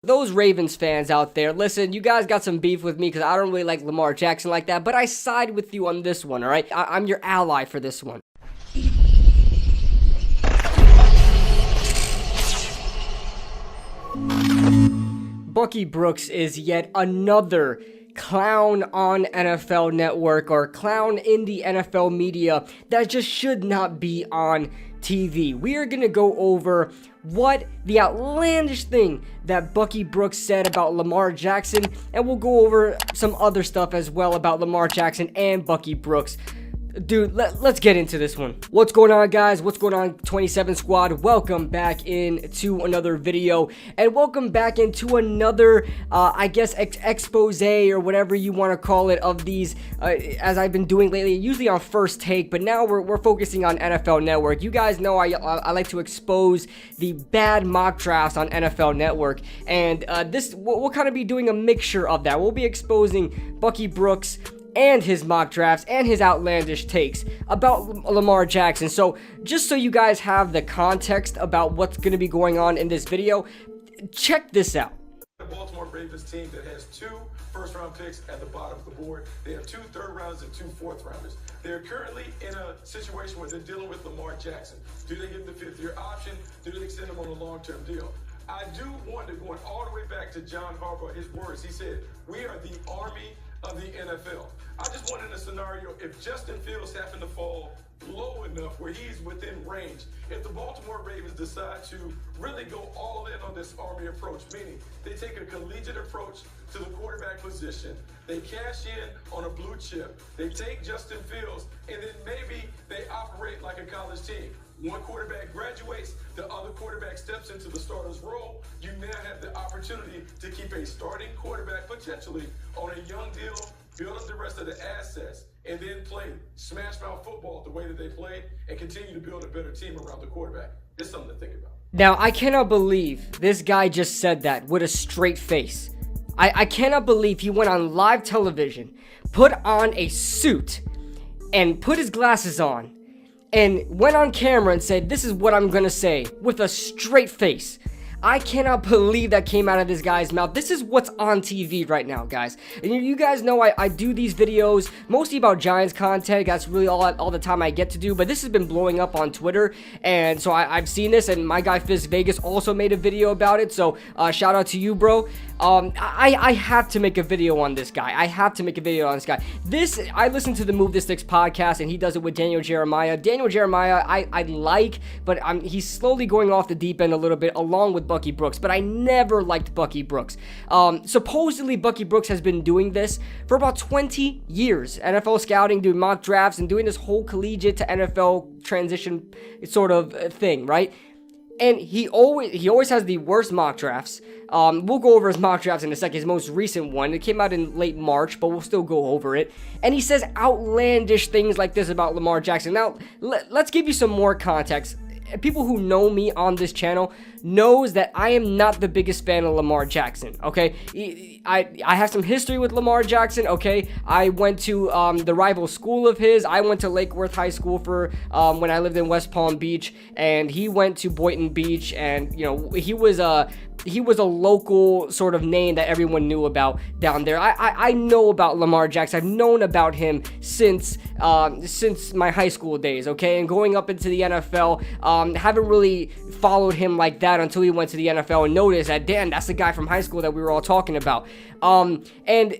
Those Ravens fans out there, listen, you guys got some beef with me because I don't really like Lamar Jackson like that, but I side with you on this one, all right? I'm your ally for this one. Bucky Brooks is yet another clown on NFL Network or clown in the NFL media that just should not be on TV. We are going to go over what the outlandish thing that Bucky Brooks said about Lamar Jackson, and we'll go over some other stuff as well about Lamar Jackson and Bucky Brooks. Dude, let's get into this one. What's going on, guys? What's going on, 27 Squad? Welcome back into another video, and welcome back into another, I guess, expose or whatever you want to call it of these, as I've been doing lately, usually on First Take, but now we're focusing on NFL Network. You guys know I like to expose the bad mock drafts on NFL Network, and we'll kind of be doing a mixture of that. We'll be exposing Bucky Brooks and his mock drafts and his outlandish takes about Lamar Jackson. So just so you guys have the context about what's going to be going on in this video, check this out. The Baltimore Ravens team that has 2 first-round picks at the bottom of the board. They have 2 third-rounders and 2 fourth-rounders. They're currently in a situation where they're dealing with Lamar Jackson. Do they give him the 5th-year option? Do they extend him on a long-term deal? I do want to, going all the way back to John Harbaugh, his words, he said, "We are the army of the NFL." I just want in a scenario, if Justin Fields happened to fall low enough where he's within range, if the Baltimore Ravens decide to really go all in on this army approach, meaning they take a collegiate approach to the quarterback position, they cash in on a blue chip, they take Justin Fields, and then maybe they operate like a college team. One quarterback graduates, the other quarterback steps into the starter's role. You now have the opportunity to keep a starting quarterback potentially on a young deal, build up the rest of the assets, and then play smash mouth football the way that they played and continue to build a better team around the quarterback. It's something to think about. Now, I cannot believe this guy just said that with a straight face. I cannot believe he went on live television, put on a suit, and put his glasses on, and went on camera and said, "This is what I'm gonna say," with a straight face. I cannot believe that came out of this guy's mouth. This is what's on TV right now, guys. And you guys know I do these videos mostly about Giants content. That's really all the time I get to do. But this has been blowing up on Twitter, and so I've seen this. And my guy Fizz Vegas also made a video about it. So shout out to you, bro. I have to make a video on this guy. I have to make a video on this guy. I listen to the Move the Sticks podcast, and he does it with Daniel Jeremiah. Daniel Jeremiah, I like, but he's slowly going off the deep end a little bit, along with Bucky Brooks, but I never liked Bucky Brooks. Supposedly, Bucky Brooks has been doing this for about 20 years. NFL scouting, doing mock drafts, and doing this whole collegiate to NFL transition sort of thing, right? And he always has the worst mock drafts. We'll go over his mock drafts in a second. His most recent one, it came out in late March, but we'll still go over it. And he says outlandish things like this about Lamar Jackson. Now, let's give you some more context. People who know me on this channel knows that I am not the biggest fan of Lamar Jackson, okay? I have some history with Lamar Jackson, okay? I went to the rival school of his. I went to Lake Worth High School for when I lived in West Palm Beach, and he went to Boynton Beach, and, you know, he was a local sort of name that everyone knew about down there. I know about Lamar Jackson. I've known about him since my high school days, okay? And going up into the NFL, haven't really followed him like that until he went to the NFL and noticed that, damn, that's the guy from high school that we were all talking about. And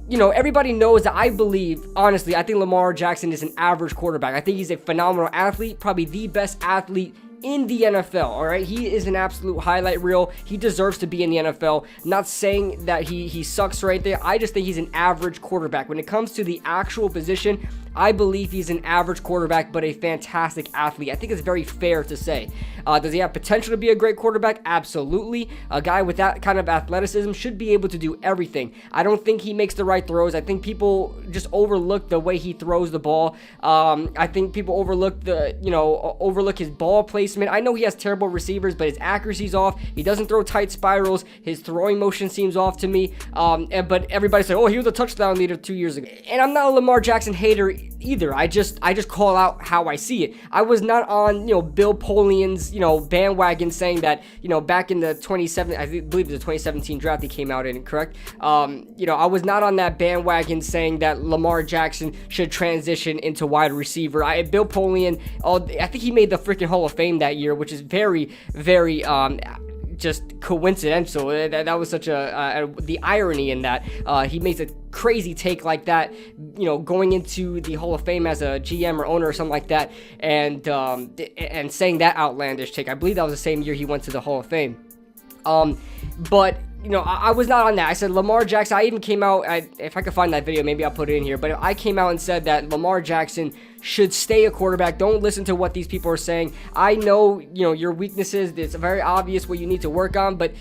you know, everybody knows that I believe, honestly, I think Lamar Jackson is an average quarterback. I think he's a phenomenal athlete, probably the best athlete in the NFL, all right? He is an absolute highlight reel. He deserves to be in the NFL. Not saying that he sucks right there. I just think he's an average quarterback. When it comes to the actual position, I believe he's an average quarterback, but a fantastic athlete. I think it's very fair to say. Does he have potential to be a great quarterback? Absolutely. A guy with that kind of athleticism should be able to do everything. I don't think he makes the right throws. I think people just overlook the way he throws the ball. I think people overlook his ball placement. I know he has terrible receivers, but his accuracy's off. He doesn't throw tight spirals. His throwing motion seems off to me. But everybody said, oh, he was a touchdown leader 2 years ago. And I'm not a Lamar Jackson hater either. I just call out how I see it. I was not on, Bill Polian's, bandwagon saying that, back in the 2017, I believe it was the 2017 draft he came out in, correct? I was not on that bandwagon saying that Lamar Jackson should transition into wide receiver. Bill Polian, I think he made the freaking Hall of Fame that year, which is very, very, just coincidental. That was such the irony in that he makes a crazy take like that, going into the Hall of Fame as a GM or owner or something like that, and saying that outlandish take. I believe that was the same year he went to the Hall of Fame. But I was not on that. I said Lamar Jackson. I even came out, if I could find that video, maybe I'll put it in here. But I came out and said that Lamar Jackson should stay a quarterback. Don't listen to what these people are saying. I know, your weaknesses. It's very obvious what you need to work on. But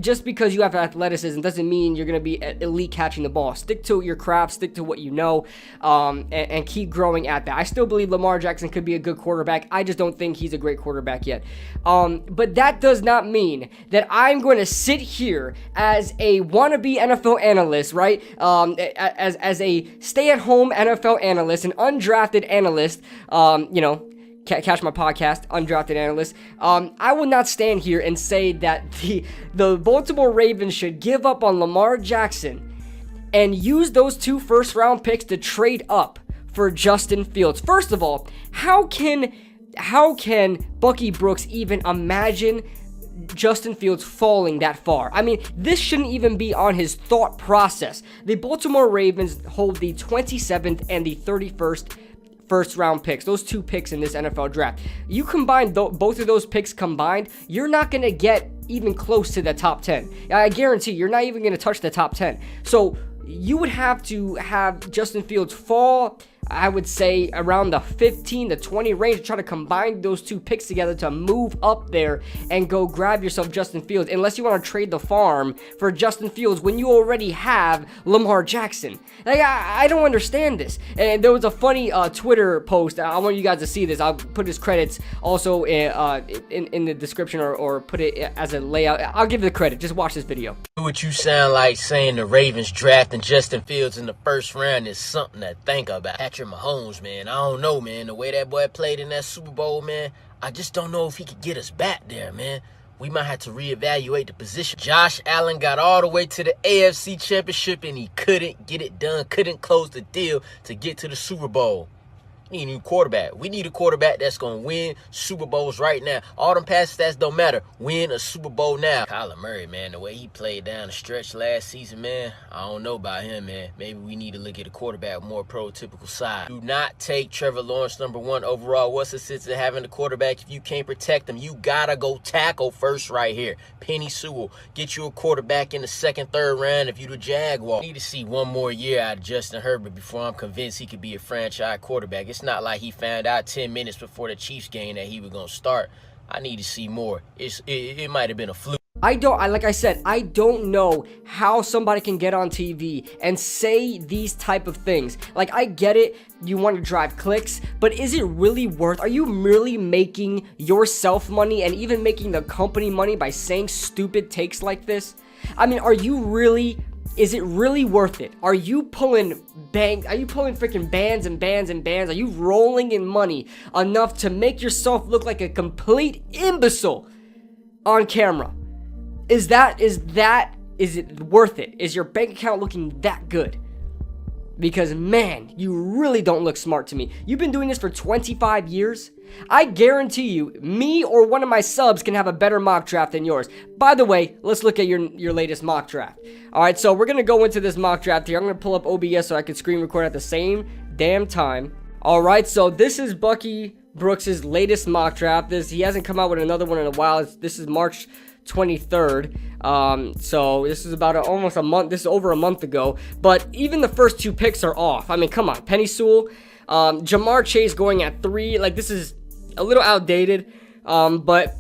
just because you have athleticism doesn't mean you're going to be elite catching the ball. Stick to your craft. Stick to what you know, and keep growing at that. I still believe Lamar Jackson could be a good quarterback. I just don't think he's a great quarterback yet. But that does not mean that I'm going to sit here as a wannabe NFL analyst, right? As a stay-at-home NFL analyst, an undrafted analyst, catch my podcast, undrafted analyst. I will not stand here and say that the Baltimore Ravens should give up on Lamar Jackson and use those 2 first-round picks to trade up for Justin Fields. First of all, how can Bucky Brooks even imagine Justin Fields falling that far? I mean, this shouldn't even be on his thought process. The Baltimore Ravens hold the 27th and the 31st first-round picks, those 2 picks in this NFL draft. You combine both of those picks combined, you're not going to get even close to the top 10. I guarantee you're not even going to touch the top 10. So you would have to have Justin Fields fall, I would say, around the 15 to 20 range, to try to combine those 2 picks together to move up there and go grab yourself Justin Fields, unless you want to trade the farm for Justin Fields when you already have Lamar Jackson. Like, I don't understand this. And there was a funny Twitter post. I want you guys to see this. I'll put his credits also in the description, or put it as a layout. I'll give the credit. Just watch this video. What you sound like saying the Ravens drafting Justin Fields in the first round is something to think about. Patrick Mahomes, man, I don't know, man. The way that boy played in that Super Bowl, man, I just don't know if he could get us back there, man. We might have to reevaluate the position. Josh Allen got all the way to the AFC Championship and he couldn't get it done, couldn't close the deal to get to the Super Bowl. We need a new quarterback. We need a quarterback that's going to win Super Bowls right now. All them past stats don't matter. Win a Super Bowl now. Kyler Murray, man, the way he played down the stretch last season, man, I don't know about him, man. Maybe we need to look at a quarterback more prototypical side. Do not take Trevor Lawrence #1 overall. What's the sense of having a quarterback if you can't protect him? You got to go tackle first right here. Penny Sewell, get you a quarterback in the 2nd, 3rd round if you the Jaguar. I need to see one more year out of Justin Herbert before I'm convinced he could be a franchise quarterback. It's not like he found out 10 minutes before the Chiefs game that he was going to start. I need to see more. It might have been a fluke. Like I said, I don't know how somebody can get on TV and say these type of things. Like, I get it, you want to drive clicks, but is it really worth? Are you merely making yourself money and even making the company money by saying stupid takes like this? I mean, is it really worth it? Are you pulling freaking bands and bands and bands? Are you rolling in money enough to make yourself look like a complete imbecile on camera? Is it worth it? Is your bank account looking that good? Because, man, you really don't look smart to me. You've been doing this for 25 years. I guarantee you, me or one of my subs can have a better mock draft than yours. By the way, let's look at your latest mock draft. All right, so we're going to go into this mock draft here. I'm going to pull up OBS so I can screen record at the same damn time. All right, so this is Bucky Brooks' latest mock draft. He hasn't come out with another one in a while. This is March 23rd. So this is about almost a month. This is over a month ago. But even the first 2 picks are off. I mean, come on. Penny Sewell, Jamar Chase going at 3. Like, this is a little outdated. But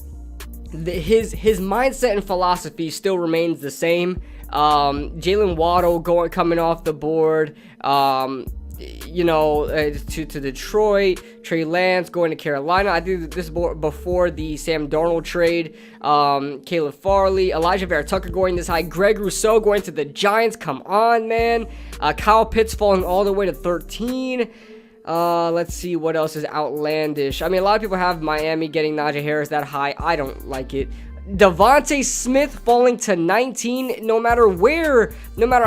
his mindset and philosophy still remains the same. Jalen Waddle coming off the board. To Detroit. Trey Lance going to Carolina. I think this is before the Sam Darnold trade. Caleb Farley, Elijah Vera Tucker going this high. Greg Rousseau going to the Giants. Come on, man. Kyle Pitts falling all the way to 13. Let's see what else is outlandish. I mean, a lot of people have Miami getting Najee Harris that high. I don't like it. Devontae Smith falling to 19, no matter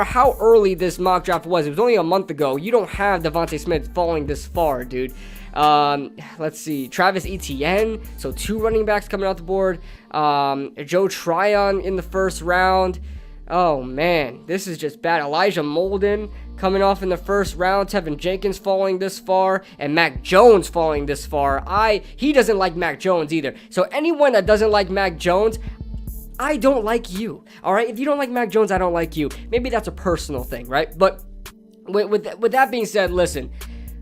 how early this mock draft was. It was only a month ago. You don't have Devontae Smith falling this far, dude. Let's see. Travis Etienne. So 2 running backs coming out the board. Joe Tryon in the first round. Oh, man. This is just bad. Elijah Molden coming off in the first round. Tevin Jenkins falling this far. And Mac Jones falling this far. He doesn't like Mac Jones either. So anyone that doesn't like Mac Jones, I don't like you. All right? If you don't like Mac Jones, I don't like you. Maybe that's a personal thing, right? But with that being said, listen.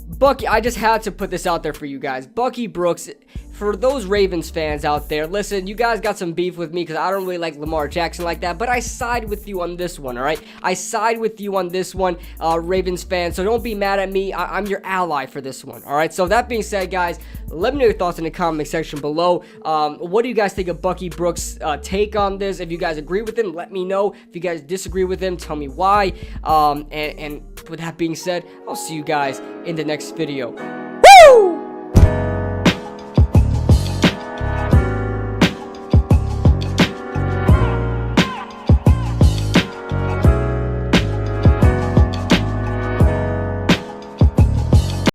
Bucky, I just had to put this out there for you guys. Bucky Brooks, for those Ravens fans out there, listen, you guys got some beef with me because I don't really like Lamar Jackson like that, but I side with you on this one, all right? I side with you on this one, Ravens fans, so don't be mad at me. I'm your ally for this one, all right? So that being said, guys, let me know your thoughts in the comment section below. What do you guys think of Bucky Brooks' take on this? If you guys agree with him, let me know. If you guys disagree with him, tell me why. And with that being said, I'll see you guys in the next video.